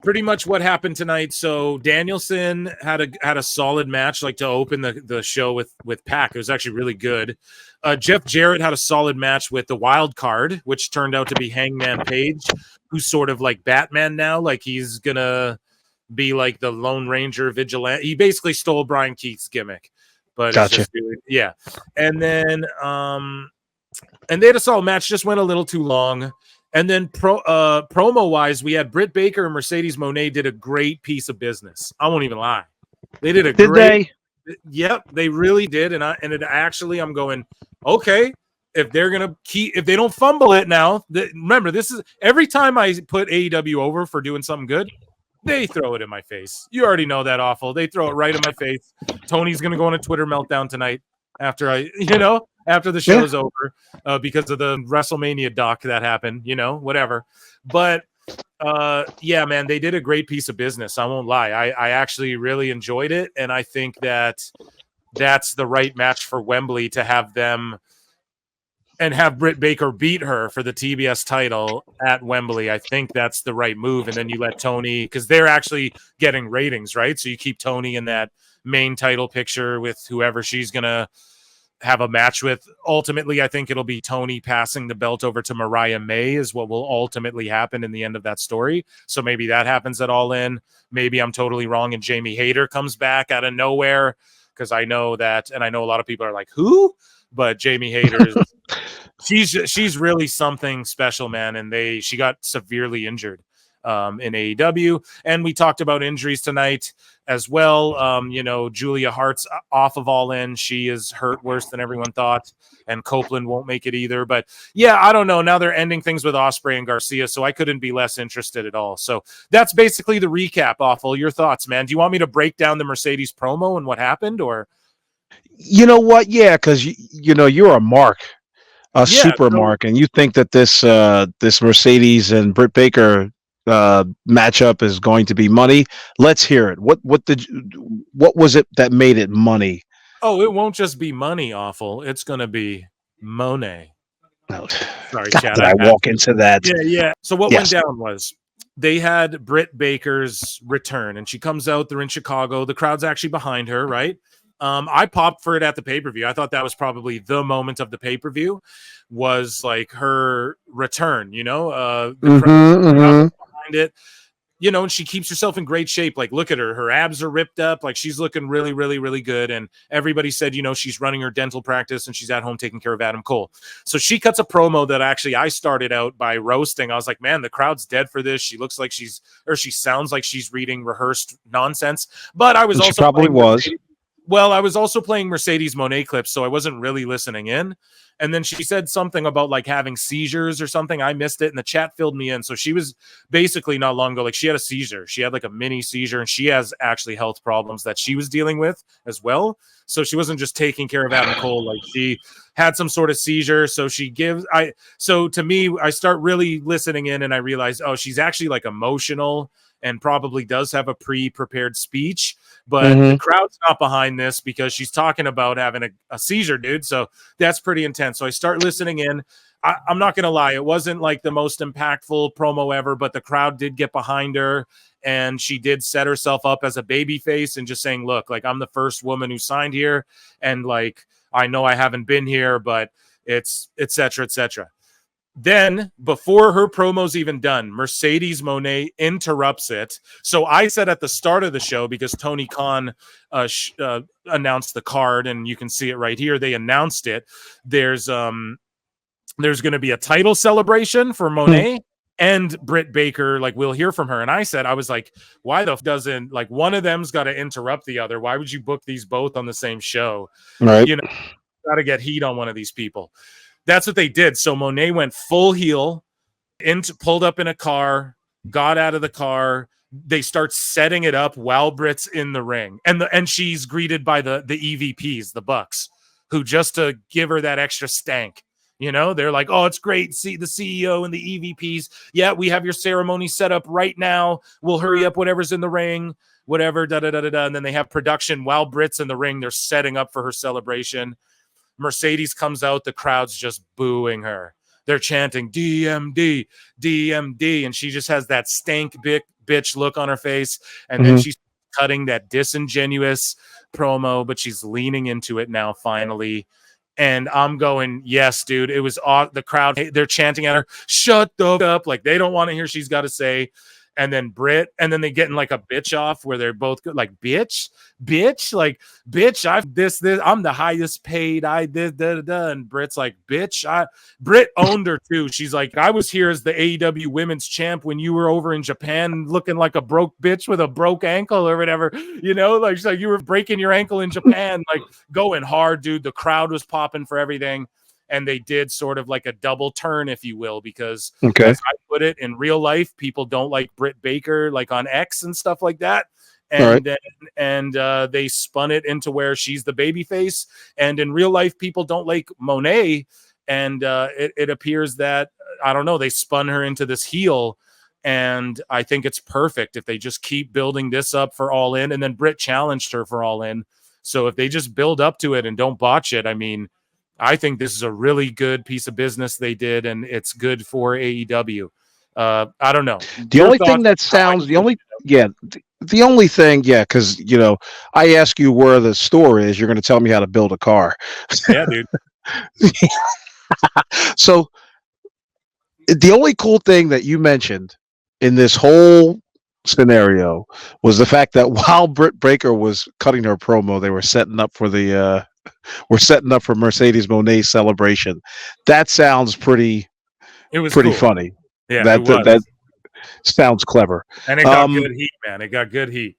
pretty much what happened tonight. So Danielson had a solid match, like to open the show with Pac. It was actually really good. Jeff Jarrett had a solid match with the Wild Card, which turned out to be Hangman Page, who's sort of like Batman now. Like he's gonna be like the Lone Ranger vigilante. He basically stole Brian Keith's gimmick, but Gotcha. it's just yeah. And then and they had a solid match, just went a little too long. And then promo wise, we had Britt Baker and Mercedes Moné did a great piece of business. I won't even lie. They did a great. Yep, they really did. And I'm going, okay, if they're going to if they don't fumble it now, remember, this is every time I put AEW over for doing something good, they throw it in my face. You already know that awful. They throw it right in my face. Tony's going to go on a Twitter meltdown tonight after after the show's over because of the WrestleMania doc that happened, whatever. But yeah, man, they did a great piece of business. I won't lie. I actually really enjoyed it. And I think that that's the right match for Wembley to have them and have Britt Baker beat her for the TBS title at Wembley. I think that's the right move. And then you let Tony, because they're actually getting ratings, right? So you keep Tony in that main title picture with whoever she's going to have a match with. Ultimately, I think it'll be Tony passing the belt over to Mariah May is what will ultimately happen in the end of that story. So maybe that happens at All In. Maybe I'm totally wrong and Jamie Hayter comes back out of nowhere, because I know that, and I know a lot of people are like, who? But Jamie Hayter is she's really something special, man. And she got severely injured in AEW. And we talked about injuries tonight as well. Julia Hart's off of All In. She is hurt worse than everyone thought. And Copeland won't make it either. But yeah, I don't know. Now they're ending things with Ospreay and Garcia, so I couldn't be less interested at all. So that's basically the recap. Awful. Your thoughts, man? Do you want me to break down the Mercedes promo and what happened, or? You know what? Yeah, because you're a mark, super mark, and you think that this Mercedes and Britt Baker matchup is going to be money. Let's hear it. What was it that made it money? Oh, it won't just be money, awful. It's going to be Monet. Oh, sorry, God, Chad. Did I walk into that? Yeah. So what went down was they had Britt Baker's return, and she comes out. They're in Chicago. The crowd's actually behind her, right? I popped for it at the pay-per-view. I thought that was probably the moment of the pay-per-view, was like her return, the crowd behind it, and she keeps herself in great shape. Like, look at her abs are ripped up. Like, she's looking really, really, really good. And everybody said, she's running her dental practice and she's at home taking care of Adam Cole. So she cuts a promo that actually I started out by roasting. I was like, man, the crowd's dead for this. She looks like she sounds like she's reading rehearsed nonsense. But I was also probably was. Well, I was also playing Mercedes Moné clips, so I wasn't really listening in. And then she said something about like having seizures or something. I missed it, and the chat filled me in. So she was basically not long ago, like she had a seizure. She had like a mini seizure, and she has actually health problems that she was dealing with as well. So she wasn't just taking care of Adam Cole. Like, she had some sort of seizure. So to me, I start really listening in, and I realize, oh, she's actually like emotional and probably does have a pre-prepared speech, but the crowd's not behind this because she's talking about having a seizure, dude. So that's pretty intense. So I start listening in. I'm not going to lie. It wasn't like the most impactful promo ever, but the crowd did get behind her, and she did set herself up as a baby face and just saying, look, like, I'm the first woman who signed here. And like, I know I haven't been here, but it's et cetera, et cetera. Then, before her promo's even done, Mercedes Moné interrupts it. So I said at the start of the show, because Tony Khan announced the card, and you can see it right here. They announced it. There's going to be a title celebration for Moné and Britt Baker. Like, we'll hear from her. And I was like, why the doesn't, like, one of them's got to interrupt the other? Why would you book these both on the same show? Right. Got to get heat on one of these people. That's what they did. So Moné went full heel, pulled up in a car, got out of the car. They start setting it up while Britt's in the ring, and she's greeted by the EVPs, the Bucks, who, just to give her that extra stank, they're like, oh, it's great. See the CEO and the EVPs. Yeah, we have your ceremony set up right now. We'll hurry up whatever's in the ring, whatever. Da da da da da. And then they have production while Britt's in the ring. They're setting up for her celebration. Mercedes comes out, the crowd's just booing her. they're chanting DMD, DMD, and she just has that stank bitch look on her face, and then she's cutting that disingenuous promo, but she's leaning into it now finally. And I'm going, yes, dude. It was the crowd. They're chanting at her, shut the up. Like they don't want to hear she's got to say. And then Britt, and then they get in like a bitch off where they're both like, bitch, like, bitch, I'm the highest paid. And Britt's like, bitch, Britt owned her too. She's like, I was here as the AEW women's champ when you were over in Japan looking like a broke bitch with a broke ankle or whatever, like she's like, you were breaking your ankle in Japan, like going hard, dude. The crowd was popping for everything. And they did sort of like a double turn, if you will, because as I put it, in real life, people don't like Britt Baker, like on X and stuff like that. And they spun it into where she's the baby face. And in real life, people don't like Monet. And it appears that, I don't know, they spun her into this heel. And I think it's perfect if they just keep building this up for All In. And then Britt challenged her for All In. So if they just build up to it and don't botch it, I mean, I think this is a really good piece of business they did, and it's good for AEW. I don't know. The only thing that sounds the only thing, because I ask you where the store is, you're going to tell me how to build a car. Yeah, dude. So the only cool thing that you mentioned in this whole scenario was the fact that while Britt Baker was cutting her promo, they were setting up for Mercedes Monet's celebration. That sounds pretty cool. Funny. Yeah, that sounds clever. And it got good heat, man. It got good heat.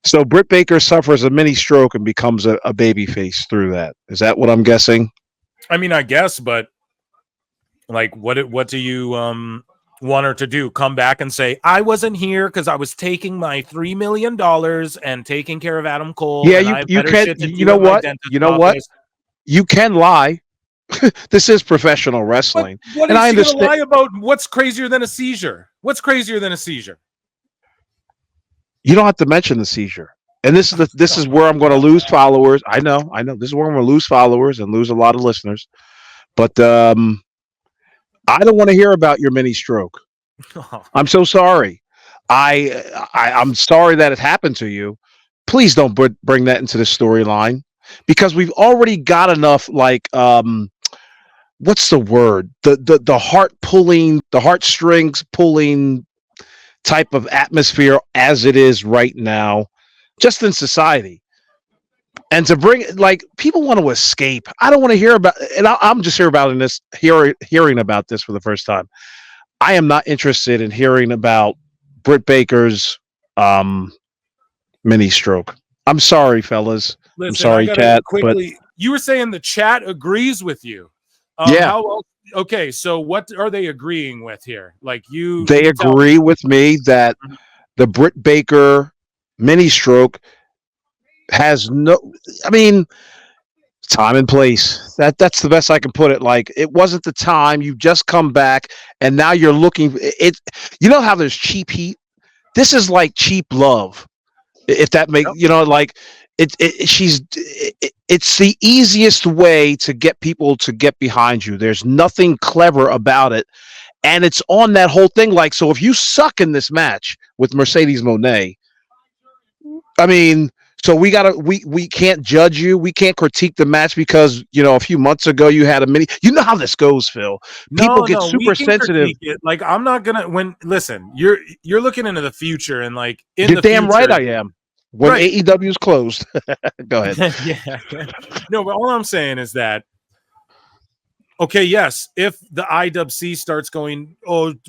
So Britt Baker suffers a mini stroke and becomes a baby face through that. Is that what I'm guessing? I mean, I guess, but like, what do you want her to do? Come back and say, I wasn't here because I was taking my $3 million and taking care of Adam Cole. Yeah, you can. You know what? You can lie. This is professional wrestling. What is she going to lie about? What's crazier than a seizure? What's crazier than a seizure? You don't have to mention the seizure. And this is where I'm going to lose followers. I know. This is where I'm going to lose followers and lose a lot of listeners. But I don't want to hear about your mini stroke. I'm so sorry. I'm sorry that it happened to you. Please don't bring that into the storyline, because we've already got enough, like, what's the word? The heartstrings pulling type of atmosphere as it is right now, just in society. And to bring, like, people want to escape. I don't want to hear about, and I'm just hearing about this for the first time. I am not interested in hearing about Britt Baker's mini stroke. I'm sorry, fellas. Listen, I'm sorry, chat. Quickly, you were saying the chat agrees with you. Yeah. Okay, so what are they agreeing with here? Like they agree with me that the Britt Baker mini stroke has time and place. That's the best I can put it. Like, it wasn't the time. You've just come back, and now you're looking. You know how there's cheap heat? This is like cheap love. If that makes like it's the easiest way to get people to get behind you. There's nothing clever about it, and it's on that whole thing. Like, so if you suck in this match with Mercedes Moné, I mean. So we can't judge you. We can't critique the match because, a few months ago you had a mini. You know how this goes, Phil. People get super sensitive. Like, I'm not gonna. Listen, you're looking into the future, and like you're damn right I am. When AEW is closed, go ahead. Yeah. No, but all I'm saying is that. Okay, yes, if the IWC starts going,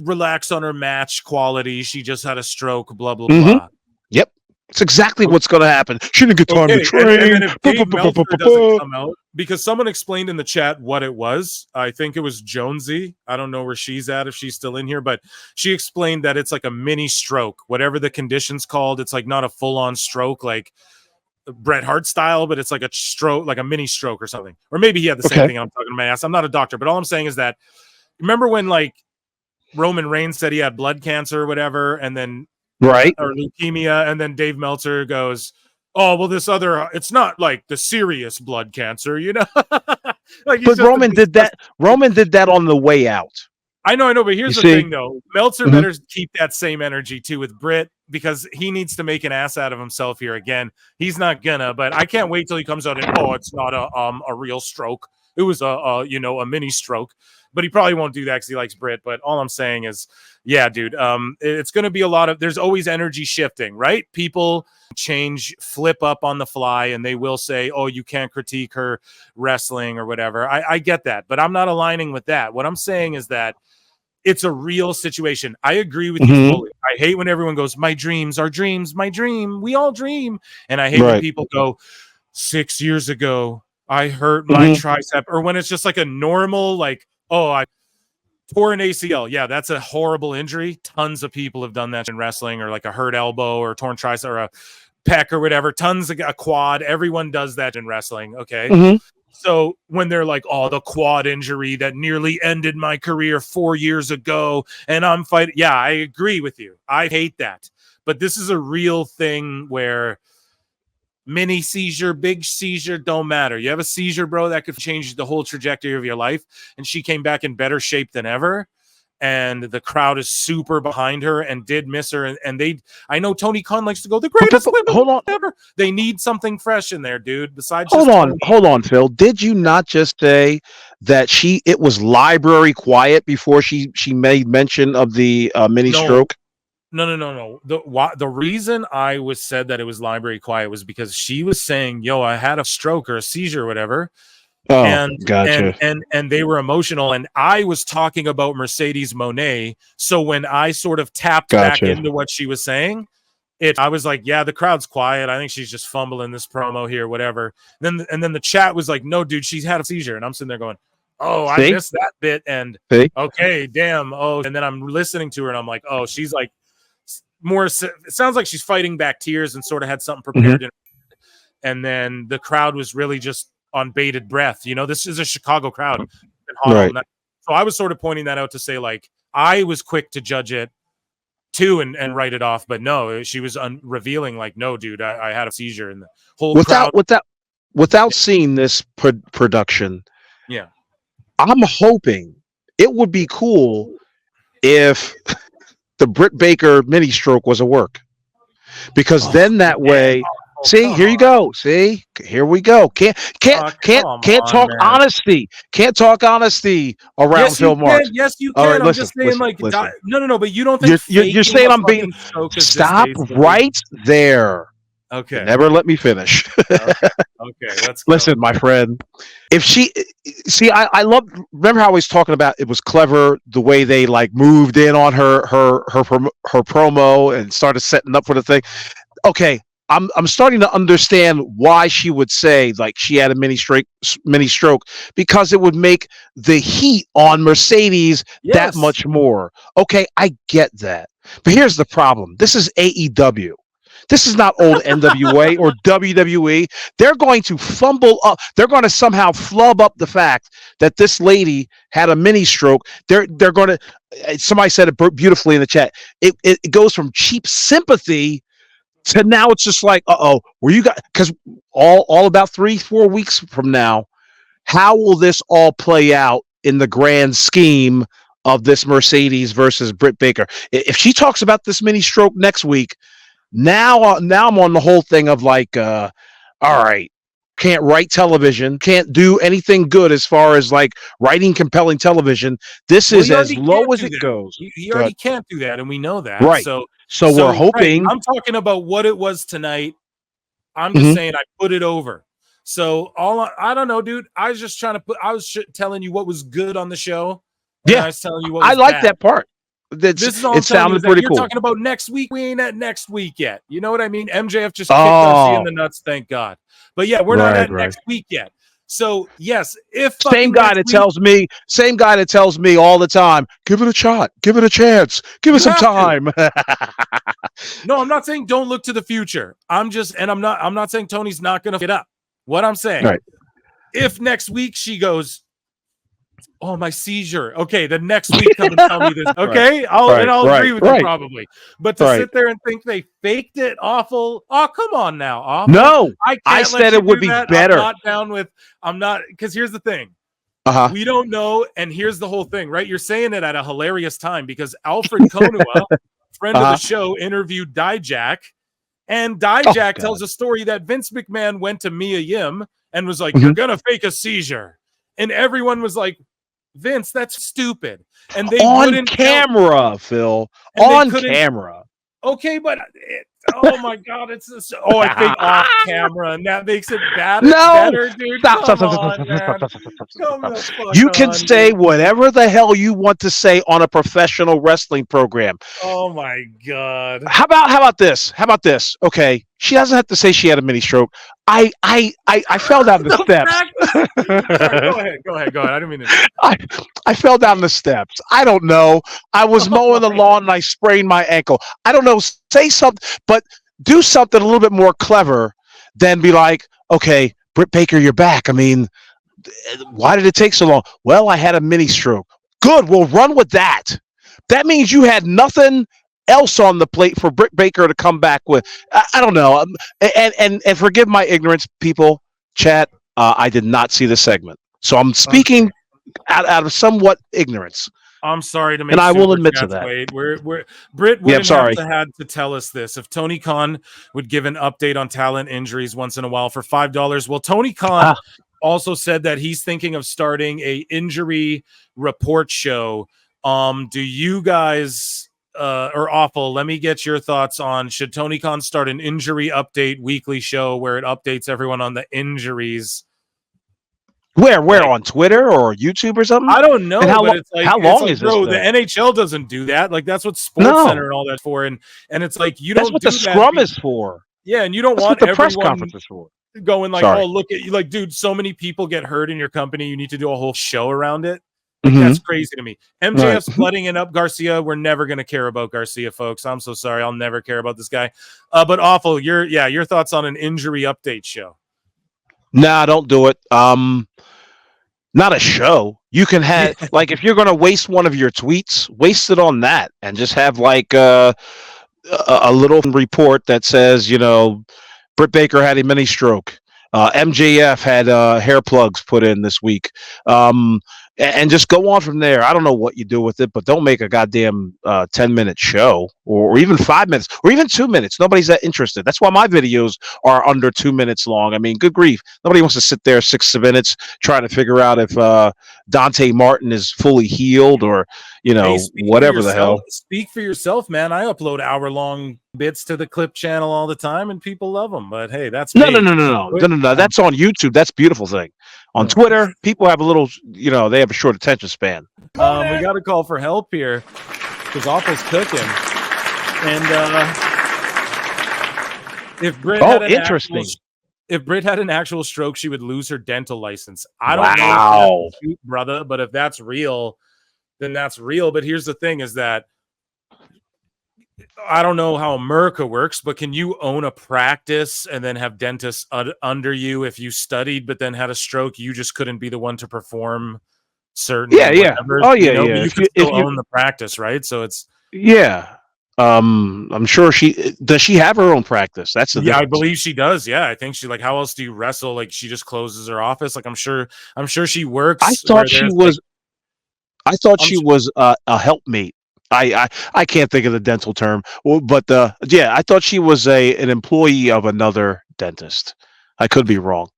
relax on her match quality, she just had a stroke, blah blah blah. Yep. It's exactly what's going to happen. She didn't get time to train. And if Dave Meltzer doesn't come out, because someone explained in the chat what it was. I think it was Jonesy. I don't know where she's at, if she's still in here, but she explained that it's like a mini stroke, whatever the condition's called. It's like not a full-on stroke like Bret Hart style, but it's like a stroke, like a mini stroke or something. Or maybe he had the same thing. I'm talking to my ass. I'm not a doctor, but all I'm saying is that, remember when like Roman Reigns said he had blood cancer or whatever, and then right, or leukemia, and then Dave Meltzer goes, oh well, this other, it's not like the serious blood cancer, Like, But Roman did that. Roman did that on the way out. I know, but here's the thing, though. Meltzer better keep that same energy, too, with Britt, because he needs to make an ass out of himself here again. He's not gonna, but I can't wait till he comes out and, it's not a real stroke. It was a mini stroke. But he probably won't do that because he likes Britt. But all I'm saying is, yeah, dude, it's going to be a lot of, there's always energy shifting, right? People change, flip up on the fly, and they will say, oh, you can't critique her wrestling or whatever. I get that, but I'm not aligning with that. What I'm saying is that it's a real situation. I agree with you fully. I hate when everyone goes, my dreams are dreams, my dream. We all dream. And I hate when people go, 6 years ago, I hurt my tricep, or when it's just like a normal, like, oh, I tore an ACL. Yeah, that's a horrible injury. Tons of people have done that in wrestling, or like a hurt elbow or torn tricep or a pec or whatever. Tons of a quad. Everyone does that in wrestling. Okay. So when they're like, oh, the quad injury that nearly ended my career 4 years ago, and I'm fighting. Yeah, I agree with you. I hate that. But this is a real thing where mini seizure, big seizure, don't matter. You have a seizure, bro, that could change the whole trajectory of your life. And she came back in better shape than ever. And the crowd is super behind her and did miss her. And I know Tony Khan likes to go, the greatest women ever. They need something fresh in there, dude. Besides, hold on, Phil. Did you not just say that it was library quiet before she made mention of the mini stroke? No. The reason I said that it was library quiet was because she was saying, yo, I had a stroke or a seizure or whatever. Oh, and gotcha. And they were emotional, and I was talking about Mercedes Moné. So when I sort of tapped back into what she was saying, I was like, yeah, the crowd's quiet. I think she's just fumbling this promo here, whatever. And then the chat was like, no, dude, she's had a seizure. And I'm sitting there going, oh, I missed that bit. And okay, damn. Oh, and then I'm listening to her and I'm like, oh, she's like more, it sounds like she's fighting back tears and sort of had something prepared. And then the crowd was really just on bated breath. This is a Chicago crowd. Right. So I was sort of pointing that out to say, like, I was quick to judge it too and write it off, but no, she was revealing, like, no, dude, I had a seizure, and the whole crowd. Without seeing this production, yeah, I'm hoping it would be cool if the Britt Baker mini stroke was a work, because then that way. See, here you go. See, here we go. Can't talk honesty. Can't talk honesty around Phil Marks. Yes, you can. Right, I'm just saying, no. But you don't think you're saying I'm being. Stop right there. Okay. Never let me finish. Okay. Let's go. Listen, my friend. If I love. Remember how I was talking about it was clever the way they like moved in on her promo and started setting up for the thing. Okay. I'm starting to understand why she would say like she had a mini stroke, because it would make the heat on Mercedes that much more. Okay, I get that. But here's the problem. This is AEW. This is not old NWA or WWE. They're going to fumble up. They're going to somehow flub up the fact that this lady had a mini stroke. They're going to. Somebody said it beautifully in the chat. It goes from cheap sympathy to now it's just like, were you guys, because all about 3-4 weeks from now, how will this all play out in the grand scheme of this Mercedes versus Britt Baker? If she talks about this mini stroke next week, now I'm on the whole thing of like, all right, can't write television, can't do anything good as far as like writing compelling television. This is as low as it goes. He already can't do that, and we know that. Right. So we're hoping. I'm talking about what it was tonight. I'm just saying I put it over. So I don't know, dude. I was just trying to I was telling you what was good on the show. Yeah, I was telling you what was like bad. that part. This is all it sounded pretty cool. You're talking about next week. We ain't at next week yet. You know what I mean? MJF just kicked us in the nuts. Thank God. But yeah, we're not at next week yet. So yes, if same guy that tells me all the time, give it a shot, give it a chance, give it some time. No, I'm not saying don't look to the future. I'm not saying Tony's not going to get up. What I'm saying, if next week she goes, oh, my seizure. Okay, the next week come and tell me this. Okay, I'll agree with you probably. But to sit there and think they faked it awful. Oh, come on now. Awful. No, I said it would be better. I'm not because here's the thing. We don't know. And here's the whole thing, right? You're saying it at a hilarious time because Alfred Konua, friend of the show, interviewed Dijak. And Dijak tells a story that Vince McMahon went to Mia Yim and was like, you're going to fake a seizure. And everyone was like, Vince, that's stupid. And they on camera, Phil. On camera. Okay, but oh my God, it's this. Oh, I think off camera, and that makes it better, dude. You can say whatever the hell you want to say on a professional wrestling program. Oh my God. How about this? Okay, she doesn't have to say she had a mini stroke. I fell down the steps. Sorry, go ahead. I didn't mean to. I fell down the steps. I don't know. I was mowing the lawn and I sprained my ankle. I don't know. Say something, but do something a little bit more clever than be like, okay, Britt Baker, you're back. I mean, why did it take so long? Well, I had a mini stroke. Good. We'll run with that. That means you had nothing else on the plate for Britt Baker to come back with. I don't know. And forgive my ignorance, people. Chat. I did not see the segment, so I'm speaking out of somewhat ignorance. I'm sorry to make, and I will admit to that. Wait, Britt wouldn't have to had to tell us this. If Tony Khan would give an update on talent injuries once in a while for $5, well, Tony Khan also said that he's thinking of starting a injury report show. Do you guys or Awful? Let me get your thoughts on, should Tony Khan start an injury update weekly show where it updates everyone on the injuries? Where on Twitter or YouTube or something? I don't know. How, but it's like, how long is this? Bro, the NHL doesn't do that. Like, that's what Sports Center and all that's for. And it's like, that's what the scrum is for. Yeah, and you don't want the press conference is for. Going like, oh, look at you, like, dude, so many people get hurt in your company. You need to do a whole show around it. Like, that's crazy to me. MJF's flooding it up Garcia. We're never going to care about Garcia, folks. I'm so sorry. I'll never care about this guy. But Awful, your thoughts on an injury update show? Nah, don't do it. Not a show. You can have like, if you're going to waste one of your tweets, waste it on that and just have like a little report that says, Britt Baker had a mini stroke. MJF had hair plugs put in this week. And just go on from there. I don't know what you do with it, but don't make a goddamn 10-minute show or even 5 minutes or even 2 minutes. Nobody's that interested. That's why my videos are under 2 minutes long. I mean, good grief. Nobody wants to sit there 6 minutes trying to figure out if Dante Martin is fully healed or, whatever the hell. Speak for yourself, man. I upload hour-long bits to the clip channel all the time and people love them. But hey, that's no. That's on YouTube. That's a beautiful thing. On Twitter, people have a little, they have a short attention span. We got a call for help here because Awful's cooking. And if Britt had an actual stroke, she would lose her dental license. I don't know if that's cute, brother, but if that's real, then that's real. But here's the thing is that I don't know how America works, but can you own a practice and then have dentists under you if you studied but then had a stroke? You just couldn't be the one to perform certain. Oh, yeah. But you can still own the practice, right? So it's I'm sure does she have her own practice? That's the I believe she does. Yeah, I think she how else do you wrestle? Like she just closes her office. Like I'm sure she works. I thought she was a helpmate. I can't think of the dental term, but I thought she was an employee of another dentist. I could be wrong,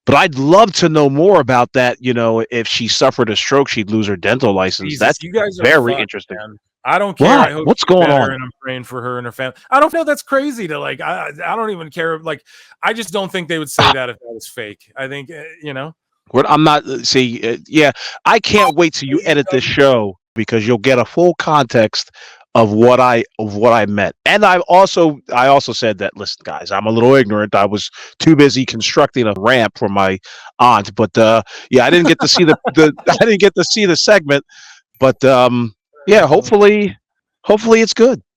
but I'd love to know more about that. If she suffered a stroke, she'd lose her dental license. Jesus, that's you guys are very interesting. Man. I don't care. What? I hope what's going on? And I'm praying for her and her family. I don't know. That's crazy to like. I don't even care. Like, I just don't think they would say that if that was fake. I think I'm not. See, I can't wait till you edit this show because you'll get a full context of what I meant. And I also said that, listen, guys, I'm a little ignorant. I was too busy constructing a ramp for my aunt, but I didn't get to see I didn't get to see the segment, but hopefully it's good.